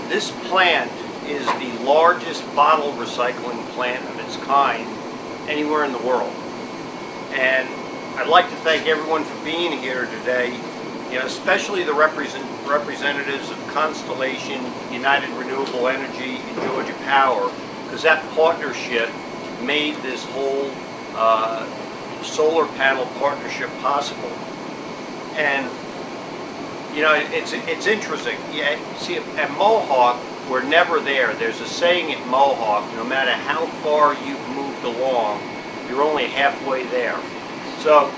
This plant is the largest bottle recycling plant of its kind anywhere in the world. And I'd like to thank everyone for being here today, especially the representatives of Constellation, United Renewable Energy, and Georgia Power, because that partnership made this whole solar panel partnership possible. And it's interesting. Yeah, see, at Mohawk, we're never there. There's a saying at Mohawk: no matter how far you've moved along, you're only halfway there. So,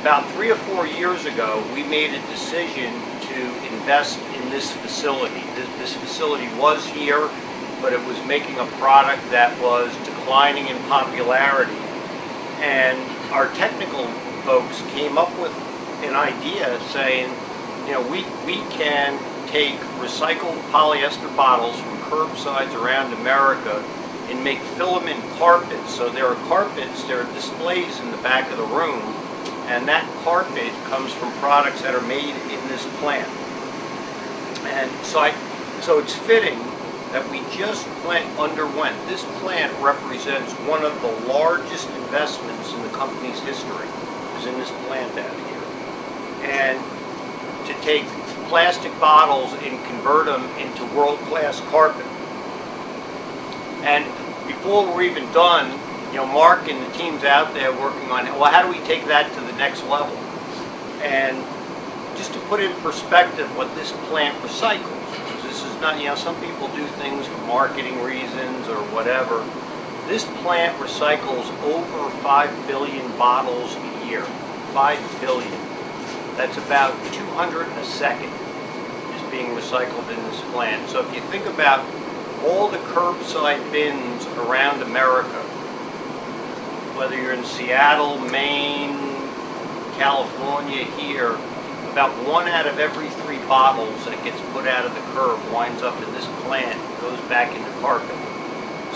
about 3 or 4 years ago, we made a decision to invest in this facility. This facility was here, but it was making a product that was declining in popularity. And our technical folks came up with an idea saying, we can take recycled polyester bottles from curbsides around America and make filament carpets. So there are carpets, there are displays in the back of the room, and that carpet comes from products that are made in this plant. And so it's fitting that we just underwent. This plant represents one of the largest investments in the company's history, is in this plant out here. And to take plastic bottles and convert them into world-class carpet. And before we're even done, Mark and the team's out there working on it. Well, how do we take that to the next level? And just to put in perspective what this plant recycles, because this is not, some people do things for marketing reasons or whatever. This plant recycles over 5 billion bottles a year. 5 billion. That's about 200 a second is being recycled in this plant. So if you think about all the curbside bins around America, whether you're in Seattle, Maine, California, here, about 1 out of every 3 bottles that gets put out of the curb winds up in this plant and goes back into carpet.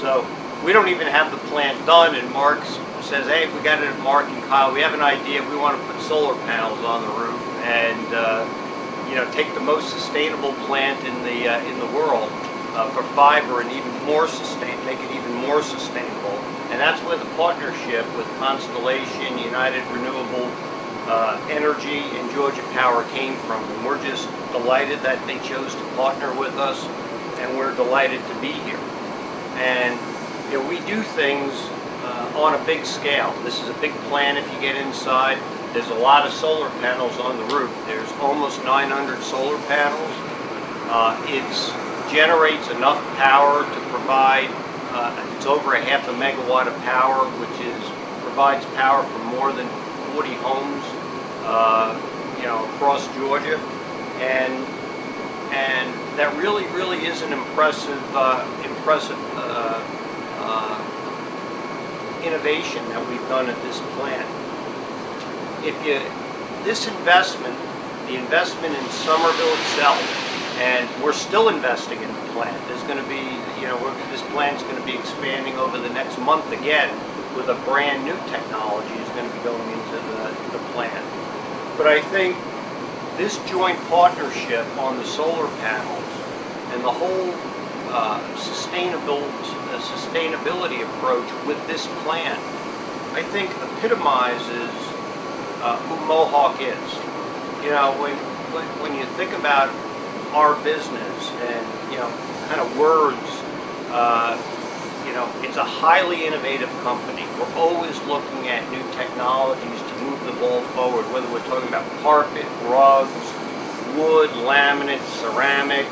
So we don't even have the plant done, and Mark says, hey, we got it at Mark and Kyle. We have an idea. We want to put solar panels on the roof and take the most sustainable plant in the world for fiber and even more make it even more sustainable. And that's where the partnership with Constellation, United Renewable Energy, and Georgia Power came from. And we're just delighted that they chose to partner with us, and we're delighted to be here. And we do things on a big scale. This is a big plant. If you get inside, there's a lot of solar panels on the roof. There's almost 900 solar panels. It generates enough power to provide, it's over 0.5 megawatt of power, which provides power for more than 40 homes, across Georgia. And that really is an impressive innovation that we've done at this plant. This investment, the investment in Somerville itself, and we're still investing in the plant. There's going to be, this plant's going to be expanding over the next month again with a brand new technology is going to be going into the plant. But I think this joint partnership on the solar panels and the whole sustainability approach with this plant, I think epitomizes who Mohawk is. When you think about our business and kind of words, it's a highly innovative company. We're always looking at new technologies to move the ball forward, whether we're talking about carpet, rugs, wood, laminate, ceramic.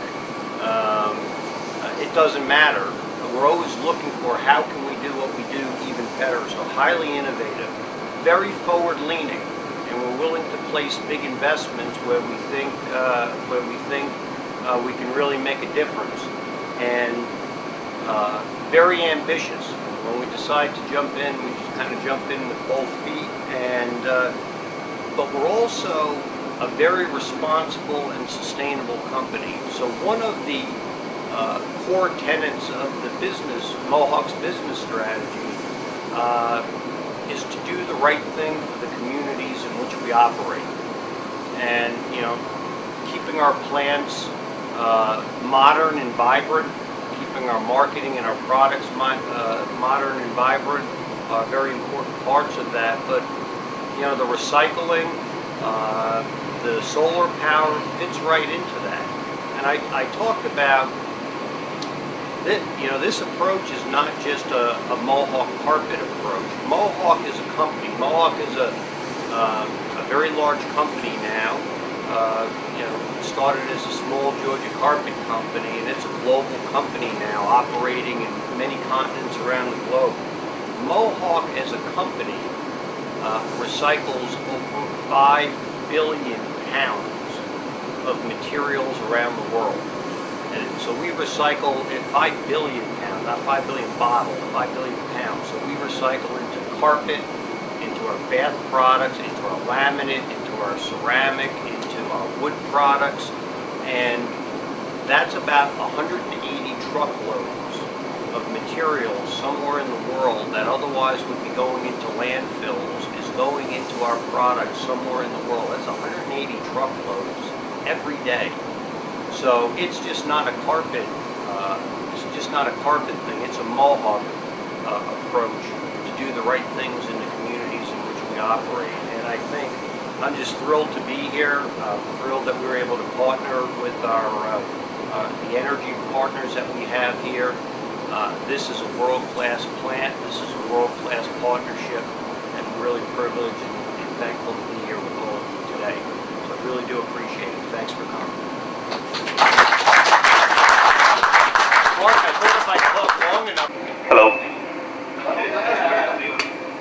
It doesn't matter. We're always looking for how can we do what we do even better. So highly innovative, very forward-leaning, and we're willing to place big investments where we think we can really make a difference. And very ambitious. When we decide to jump in, we just kind of jump in with both feet. And but we're also a very responsible and sustainable company. So one of the core tenets of the Mohawk's business strategy, is to do the right thing for the communities in which we operate. And keeping our plants modern and vibrant, keeping our marketing and our products modern and vibrant are very important parts of that. But you know, the recycling, the solar power fits right into that. And I talked about that, you know, this approach is not just a Mohawk carpet approach. Mohawk is a company. Mohawk is a very large company now. You know, it started as a small Georgia carpet company, and it's a global company now, operating in many continents around the globe. Mohawk as a company recycles over 5 billion pounds of materials around the world. And so we recycle 5 billion pounds, not 5 billion bottles, 5 billion pounds. So we recycle into carpet, into our bath products, into our laminate, into our ceramic, into our wood products. And that's about 180 truckloads of materials somewhere in the world that otherwise would be going into landfills is going into our products somewhere in the world. That's 180 truckloads every day. So it's just not a carpet. It's just not a carpet thing. It's a Mohawk approach to do the right things in the communities in which we operate. And I think I'm just thrilled to be here. Thrilled that we were able to partner with our the energy partners that we have here. This is a world-class plant. This is a world-class partnership, and I'm really privileged and thankful to be here with all of you today. So I really do appreciate it. Thanks for coming. Mark, I thought if I talked long enough. Hello.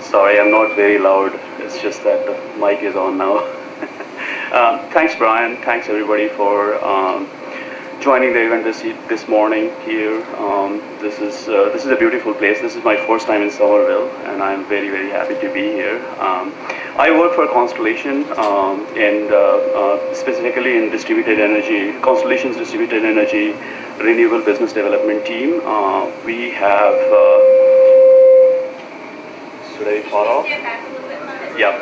Sorry, I'm not very loud. It's just that the mic is on now. Thanks, Brian. Thanks, everybody, for joining the event this morning here. This is a beautiful place. This is my first time in Somerville, and I'm very, very happy to be here. I work for Constellation, and specifically in distributed energy, Constellation's distributed energy renewable business development team. We have. Should I fall off? Yeah.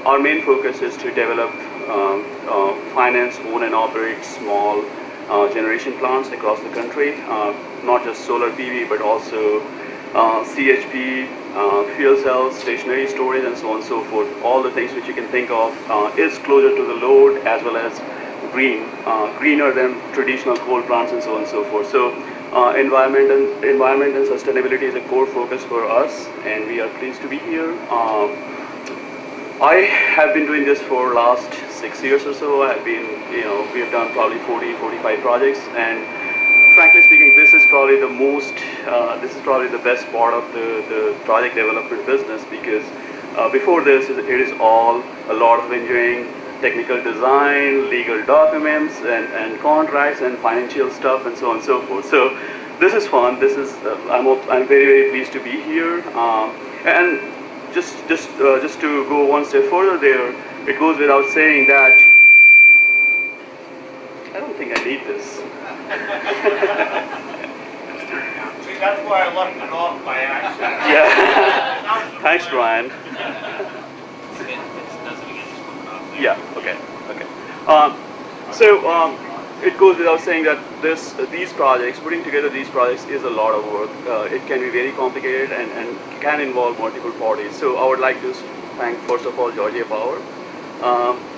Our main focus is to develop, finance, own and operate small generation plants across the country, not just solar PV, but also CHP, fuel cells, stationary storage, and so on and so forth. All the things which you can think of is closer to the load, as well as greener than traditional coal plants, and so on and so forth. So environment and sustainability is a core focus for us, and we are pleased to be here. I have been doing this for last 6 years or so. I've been, we have done probably 40-45 projects, and frankly speaking, this is probably the best part of the project development business, because before this, it is all a lot of engineering, technical design, legal documents, and contracts, and financial stuff, and so on and so forth. So this is fun. This is I'm very, very pleased to be here. And just to go one step further, there, it goes without saying that I don't think I need this. See, that's why I left it off by accident. Yeah. Thanks, Brian. Yeah. Okay. So it goes without saying that these projects, putting together these projects, is a lot of work. It can be very complicated and can involve multiple parties. So I would like to thank, first of all, Georgia Power,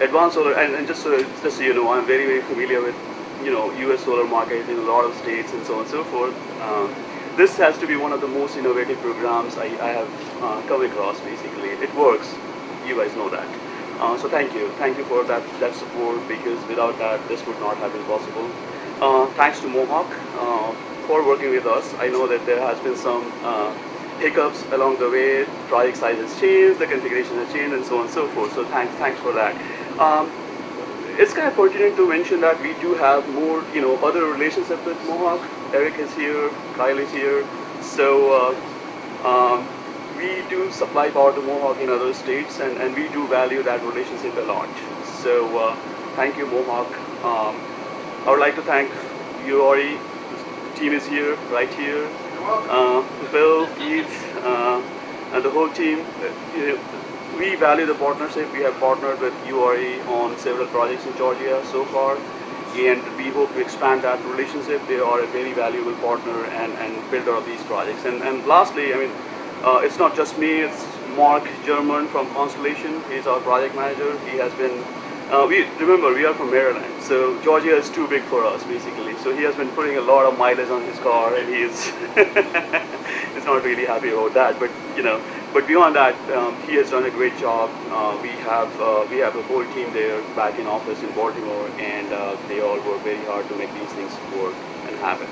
Advanced Solar, and just so you know, I'm very, very familiar with U.S. solar market in a lot of states and so on and so forth. This has to be one of the most innovative programs I have come across. Basically, it works. You guys know that. So thank you for that support, because without that, this would not have been possible. Thanks to Mohawk for working with us. I know that there has been some hiccups along the way. Project size has changed, the configuration has changed, and so on and so forth. So thanks for that. It's kind of pertinent to mention that we do have more, other relationships with Mohawk. Eric is here, Kyle is here. So we do supply power to Mohawk in other states, and we do value that relationship a lot. So thank you, Mohawk. I would like to thank you, Ori. The team is here, right here. Bill, Keith, and the whole team. we value the partnership. We have partnered with URE on several projects in Georgia so far, and we hope to expand that relationship. They are a very valuable partner and builder of these projects. And lastly, I mean, it's not just me, it's Mark German from Constellation. He's our project manager. He has been, we are from Maryland, so Georgia is too big for us basically. So he has been putting a lot of mileage on his car, and he is he's not really happy about that. But but beyond that, he has done a great job. We have a whole team there back in office in Baltimore, and they all work very hard to make these things work and happen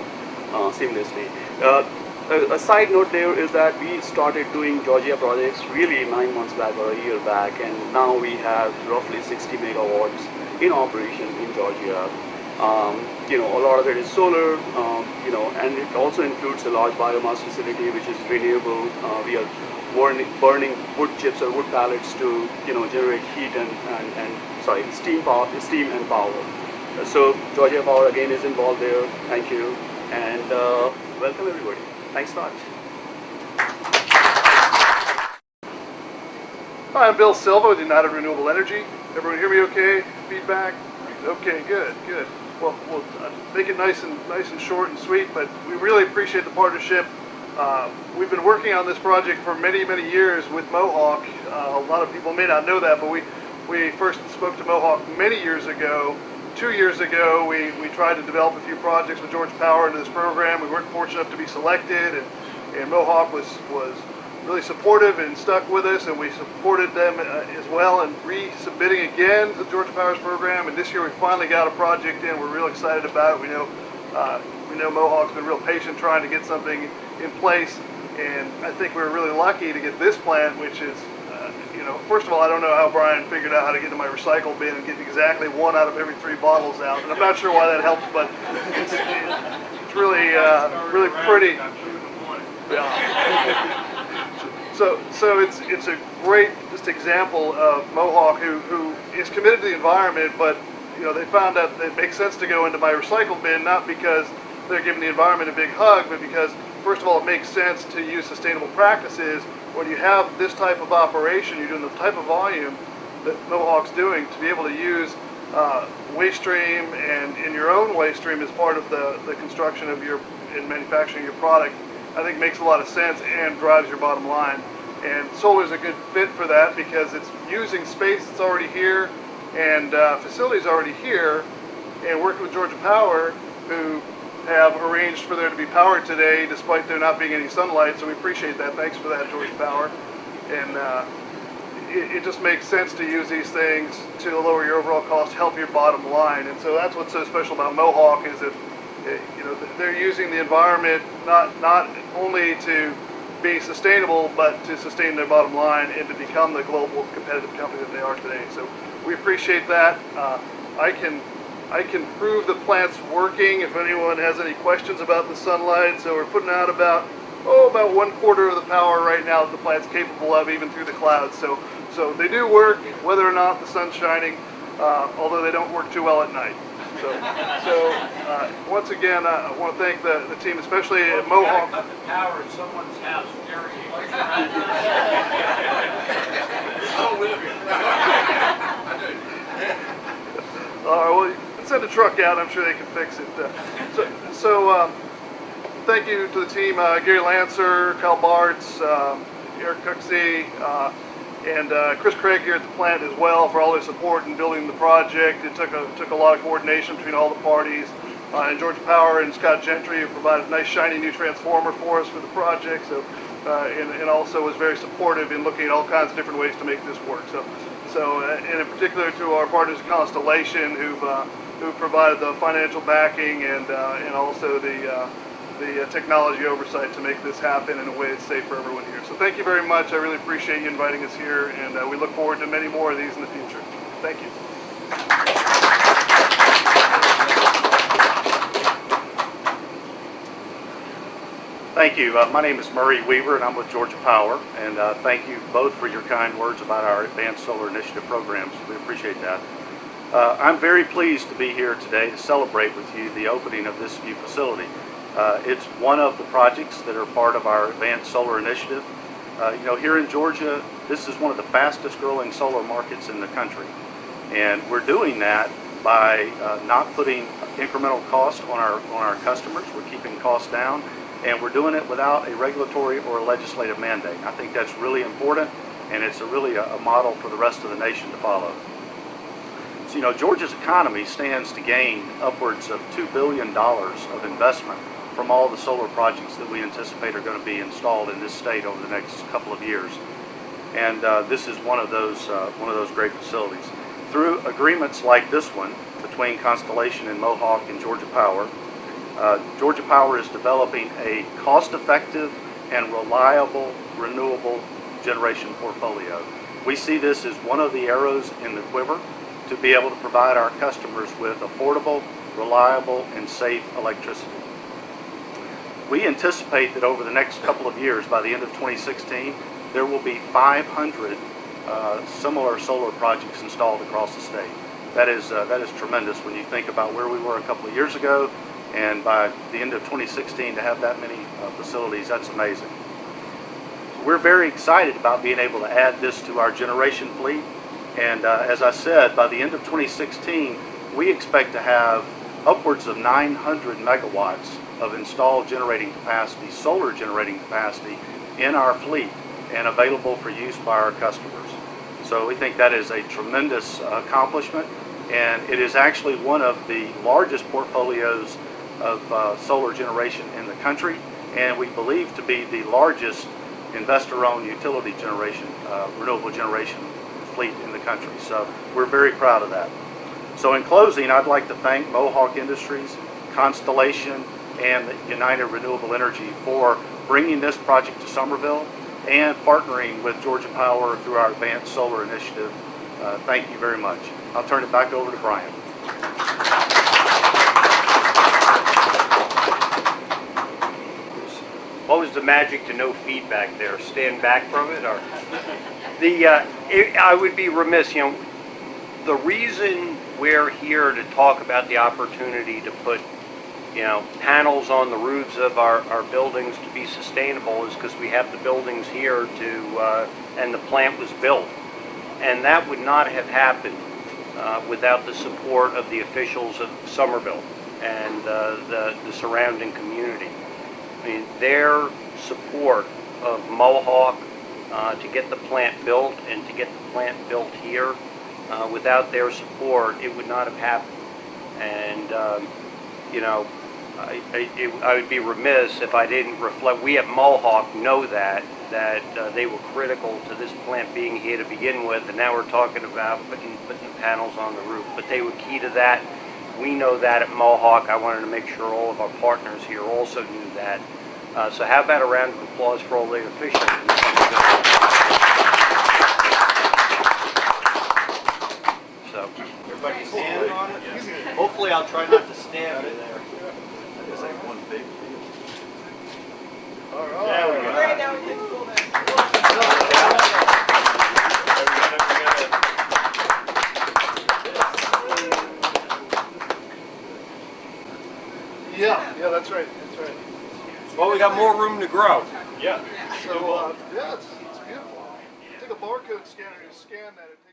seamlessly. A side note there is that we started doing Georgia projects really 9 months back or a year back, and now we have roughly 60 megawatts in operation in Georgia. A lot of it is solar, and it also includes a large biomass facility which is renewable. We are burning wood chips or wood pellets to generate heat and steam and power. So Georgia Power again is involved there. Thank you, and welcome everybody. Thanks a lot. Hi, I'm Bill Silva with United Renewable Energy. Everyone hear me okay? Feedback? Okay, good. Well, we'll make it nice and short and sweet, but we really appreciate the partnership. We've been working on this project for many years with Mohawk. A lot of people may not know that, but we first spoke to Mohawk many years ago. 2 years ago, we tried to develop a few projects with Georgia Power into this program. We weren't fortunate enough to be selected, and Mohawk was really supportive and stuck with us, and we supported them as well in resubmitting again to Georgia Power's program. And this year we finally got a project in. We're real excited about it. We know Mohawk's been real patient trying to get something in place, and I think we were really lucky to get this plant, which is first of all, I don't know how Brian figured out how to get to my recycle bin and get exactly 1 out of every 3 bottles out, and I'm not sure why that helps, but it's really pretty. Yeah. So it's a great just example of Mohawk who is committed to the environment, but they found out that it makes sense to go into my recycle bin, not because they're giving the environment a big hug, but because first of all it makes sense to use sustainable practices. When you have this type of operation, you're doing the type of volume that Mohawk's doing, to be able to use waste stream and in your own waste stream as part of the construction of and manufacturing your product, I think makes a lot of sense and drives your bottom line. And solar is a good fit for that because it's using space that's already here and facilities already here, and working with Georgia Power, who have arranged for there to be power today despite there not being any sunlight, so we appreciate that. Thanks for that, Georgia Power. And it just makes sense to use these things to lower your overall cost, help your bottom line. And so that's what's so special about Mohawk, is that they're using the environment not only to be sustainable, but to sustain their bottom line and to become the global competitive company that they are today. So we appreciate that. I can prove the plant's working if anyone has any questions about the sunlight. So we're putting out about 1/4 of the power right now that the plant's capable of, even through the clouds. So they do work whether or not the sun's shining, although they don't work too well at night. So once again, I want to thank the team, especially at Mohawk. Cut the power at someone's house. I don't live here. All right, well, send a truck out. I'm sure they can fix it. So thank you to the team, Gary Lancer, Kyle Bartz, Eric Cooksey, and Chris Craig here at the plant as well, for all their support in building the project. It took a lot of coordination between all the parties. And Georgia Power and Scott Gentry have provided a nice shiny new transformer for us for the project. So and also was very supportive in looking at all kinds of different ways to make this work. And in particular to our partners at Constellation, who provided the financial backing and also the technology oversight to make this happen in a way that's safe for everyone here. So thank you very much. I really appreciate you inviting us here, and we look forward to many more of these in the future. Thank you. Thank you. My name is Murray Weaver, and I'm with Georgia Power. And thank you both for your kind words about our Advanced Solar Initiative programs. We appreciate that. I'm very pleased to be here today to celebrate with you the opening of this new facility. It's one of the projects that are part of our Advanced Solar Initiative. Here in Georgia, This is one of the fastest growing solar markets in the country. And we're doing that by not putting incremental cost on our customers. We're keeping costs down, and we're doing it without a regulatory or a legislative mandate. I think that's really important, and it's really a model for the rest of the nation to follow. So, you know, Georgia's economy stands to gain upwards of $2 billion of investment from all the solar projects that we anticipate are going to be installed in this state over the next couple of years. And this is one of those great facilities. Through agreements like this one between Constellation and Mohawk and Georgia Power, Georgia Power is developing a cost-effective and reliable renewable generation portfolio. We see this as one of the arrows in the quiver to be able to provide our customers with affordable, reliable, and safe electricity. We anticipate that over the next couple of years, by the end of 2016, there will be 500 similar solar projects installed across the state. That is tremendous when you think about where we were a couple of years ago, and by the end of 2016 to have that many facilities, that's amazing. We're very excited about being able to add this to our generation fleet, and as I said, by the end of 2016, we expect to have upwards of 900 megawatts of installed generating capacity, solar generating capacity, in our fleet and available for use by our customers. So we think that is a tremendous accomplishment, and it is actually one of the largest portfolios of solar generation in the country, and we believe to be the largest investor-owned utility generation, renewable generation fleet in the country. So we're very proud of that. So in closing, I'd like to thank Mohawk Industries, Constellation, and United Renewable Energy for bringing this project to Somerville and partnering with Georgia Power through our Advanced Solar Initiative. Thank you very much. I'll turn it back over to Brian. What was the magic to no feedback there? Stand back from it, or I would be remiss. You know, the reason we're here to talk about the opportunity to put, you know, panels on the roofs of our buildings to be sustainable is because we have the buildings here to, and the plant was built, and that would not have happened without the support of the officials of Somerville and the surrounding community. I mean, their support of Mohawk to get the plant built and to get the plant built here, without their support, it would not have happened. And, you know, I would be remiss if I didn't reflect. We at Mohawk know that they were critical to this plant being here to begin with, and now we're talking about putting the panels on the roof. But they were key to that. We know that at Mohawk. I wanted to make sure all of our partners here also knew that. So how about a round of applause for all the officials? So everybody stand on it. Hopefully I'll try not to stand in there. It's like one big. All right. There we go. Great, now we can pull that. Yeah, that's right. That's right. Well, we got more room to grow. So, yeah, it's beautiful. Take a barcode scanner and scan that.